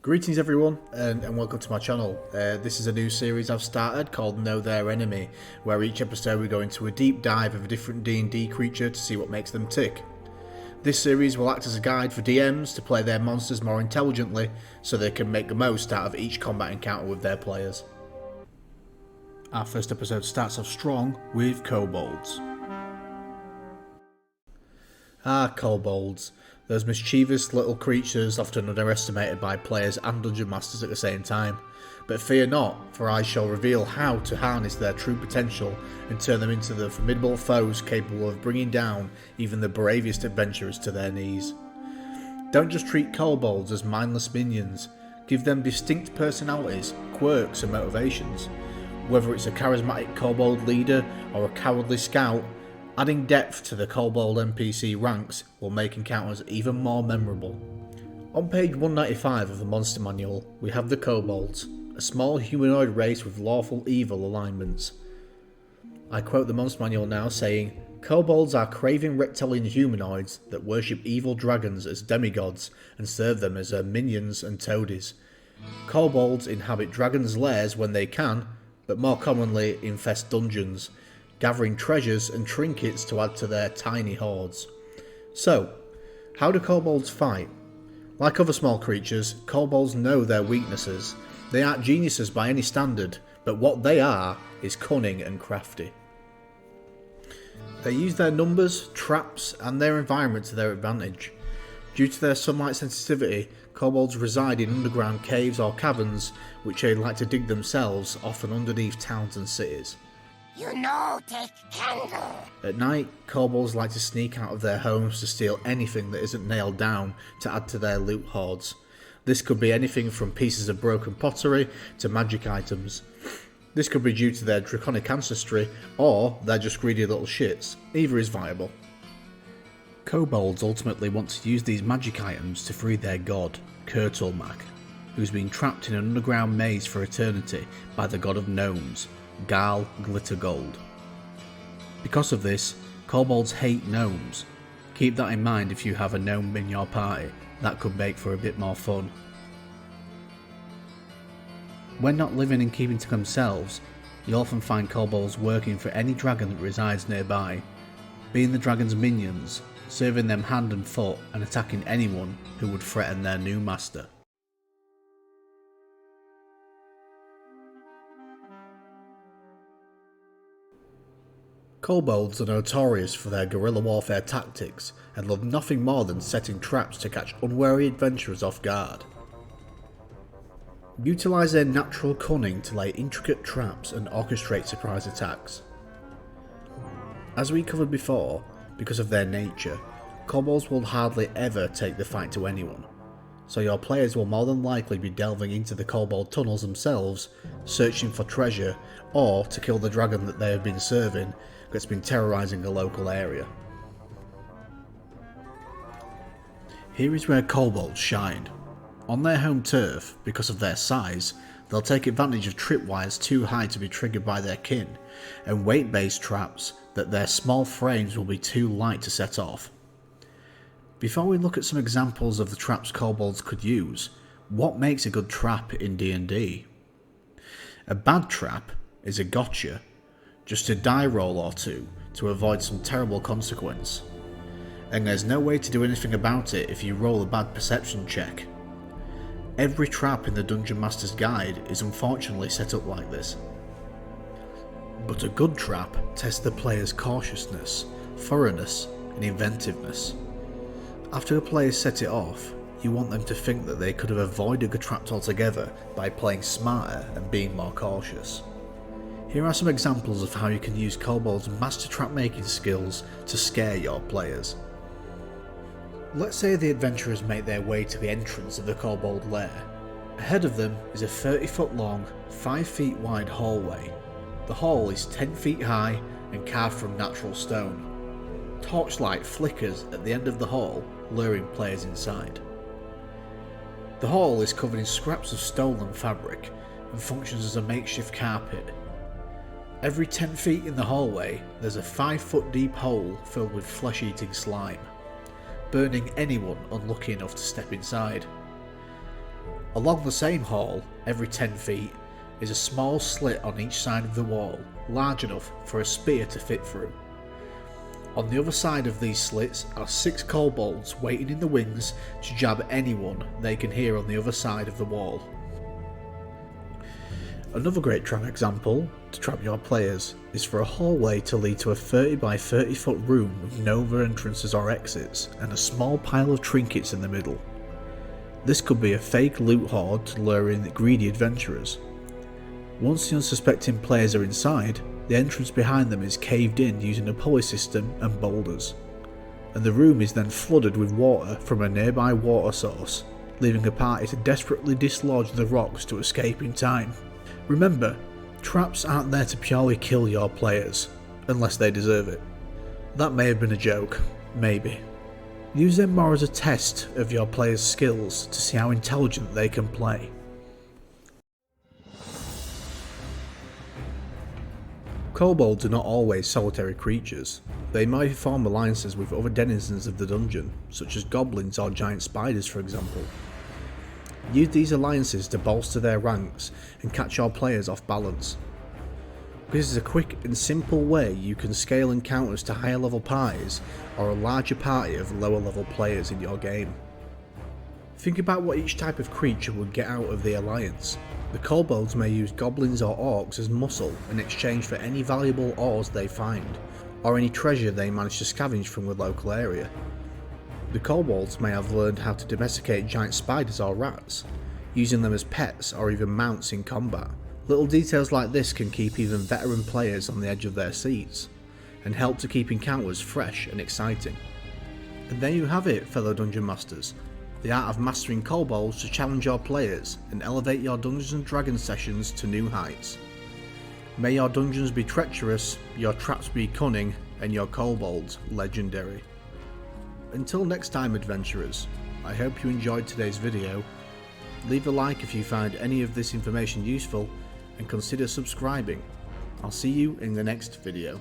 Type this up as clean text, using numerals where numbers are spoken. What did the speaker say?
Greetings everyone and welcome to my channel. This is a new series I've started called Know Their Enemy, where each episode we go into a deep dive of a different D&D creature to see what makes them tick. This series will act as a guide for DMs to play their monsters more intelligently so they can make the most out of each combat encounter with their players. Our first episode starts off strong with Kobolds. Kobolds. Those mischievous little creatures often underestimated by players and dungeon masters at the same time. But fear not, for I shall reveal how to harness their true potential and turn them into the formidable foes capable of bringing down even the bravest adventurers to their knees. Don't just treat kobolds as mindless minions, give them distinct personalities, quirks and motivations. Whether it's a charismatic kobold leader or a cowardly scout, adding depth to the kobold NPC ranks will make encounters even more memorable. On page 195 of the Monster Manual, we have the kobolds, a small humanoid race with lawful evil alignments. I quote the Monster Manual now saying, "Kobolds are craving reptilian humanoids that worship evil dragons as demigods and serve them as their minions and toadies. Kobolds inhabit dragons' lairs when they can, but more commonly infest dungeons, gathering treasures and trinkets to add to their tiny hoards." So, how do kobolds fight? Like other small creatures, kobolds know their weaknesses. They aren't geniuses by any standard, but what they are is cunning and crafty. They use their numbers, traps, and their environment to their advantage. Due to their sunlight sensitivity, kobolds reside in underground caves or caverns, which they like to dig themselves, often underneath towns and cities. Take candle. At night, kobolds like to sneak out of their homes to steal anything that isn't nailed down to add to their loot hoards. This could be anything from pieces of broken pottery to magic items. This could be due to their draconic ancestry, or they're just greedy little shits. Either is viable. Kobolds ultimately want to use these magic items to free their god, Kurtulmak, who's been trapped in an underground maze for eternity by the god of gnomes, Gal Glittergold. Because of this, kobolds hate gnomes. Keep that in mind if you have a gnome in your party, that could make for a bit more fun. When not living and keeping to themselves, you often find kobolds working for any dragon that resides nearby, being the dragon's minions, serving them hand and foot and attacking anyone who would threaten their new master. Kobolds are notorious for their guerrilla warfare tactics and love nothing more than setting traps to catch unwary adventurers off guard. Utilise their natural cunning to lay intricate traps and orchestrate surprise attacks. As we covered before, because of their nature, kobolds will hardly ever take the fight to anyone, so your players will more than likely be delving into the kobold tunnels themselves, searching for treasure, or to kill the dragon that they have been serving that's been terrorising the local area. Here is where kobolds shine. On their home turf, because of their size, they'll take advantage of tripwires too high to be triggered by their kin, and weight-based traps that their small frames will be too light to set off. Before we look at some examples of the traps kobolds could use, what makes a good trap in D&D? A bad trap is a gotcha, just a die roll or two to avoid some terrible consequence. And there's no way to do anything about it if you roll a bad perception check. Every trap in the Dungeon Master's Guide is unfortunately set up like this. But a good trap tests the player's cautiousness, thoroughness, and inventiveness. After a player set it off, you want them to think that they could have avoided the trap altogether by playing smarter and being more cautious. Here are some examples of how you can use kobolds' master trap making skills to scare your players. Let's say the adventurers make their way to the entrance of the kobold lair. Ahead of them is a 30-foot long, 5 feet wide hallway. The hall is 10 feet high and carved from natural stone. Torchlight flickers at the end of the hall, luring players inside. The hall is covered in scraps of stolen fabric and functions as a makeshift carpet. Every 10 feet in the hallway, there's a 5-foot deep hole filled with flesh-eating slime, burning anyone unlucky enough to step inside. Along the same hall, every 10 feet, is a small slit on each side of the wall, large enough for a spear to fit through. On the other side of these slits are 6 kobolds waiting in the wings to jab anyone they can hear on the other side of the wall. Another great trap example to trap your players is for a hallway to lead to a 30 by 30 foot room with no other entrances or exits and a small pile of trinkets in the middle. This could be a fake loot hoard to lure in greedy adventurers. Once the unsuspecting players are inside, the entrance behind them is caved in using a pulley system and boulders, and the room is then flooded with water from a nearby water source, leaving a party to desperately dislodge the rocks to escape in time. Remember, traps aren't there to purely kill your players, unless they deserve it. That may have been a joke, maybe. Use them more as a test of your players' skills to see how intelligent they can play. Kobolds are not always solitary creatures. They might form alliances with other denizens of the dungeon, such as goblins or giant spiders for example. Use these alliances to bolster their ranks and catch your players off balance. This is a quick and simple way you can scale encounters to higher level parties or a larger party of lower level players in your game. Think about what each type of creature would get out of the alliance. The kobolds may use goblins or orcs as muscle in exchange for any valuable ores they find, or any treasure they manage to scavenge from the local area. The kobolds may have learned how to domesticate giant spiders or rats, using them as pets or even mounts in combat. Little details like this can keep even veteran players on the edge of their seats, and help to keep encounters fresh and exciting. And there you have it, fellow Dungeon Masters, the art of mastering kobolds to challenge your players and elevate your Dungeons & Dragons sessions to new heights. May your dungeons be treacherous, your traps be cunning, and your kobolds legendary. Until next time adventurers, I hope you enjoyed today's video. Leave a like if you found any of this information useful and consider subscribing. I'll see you in the next video.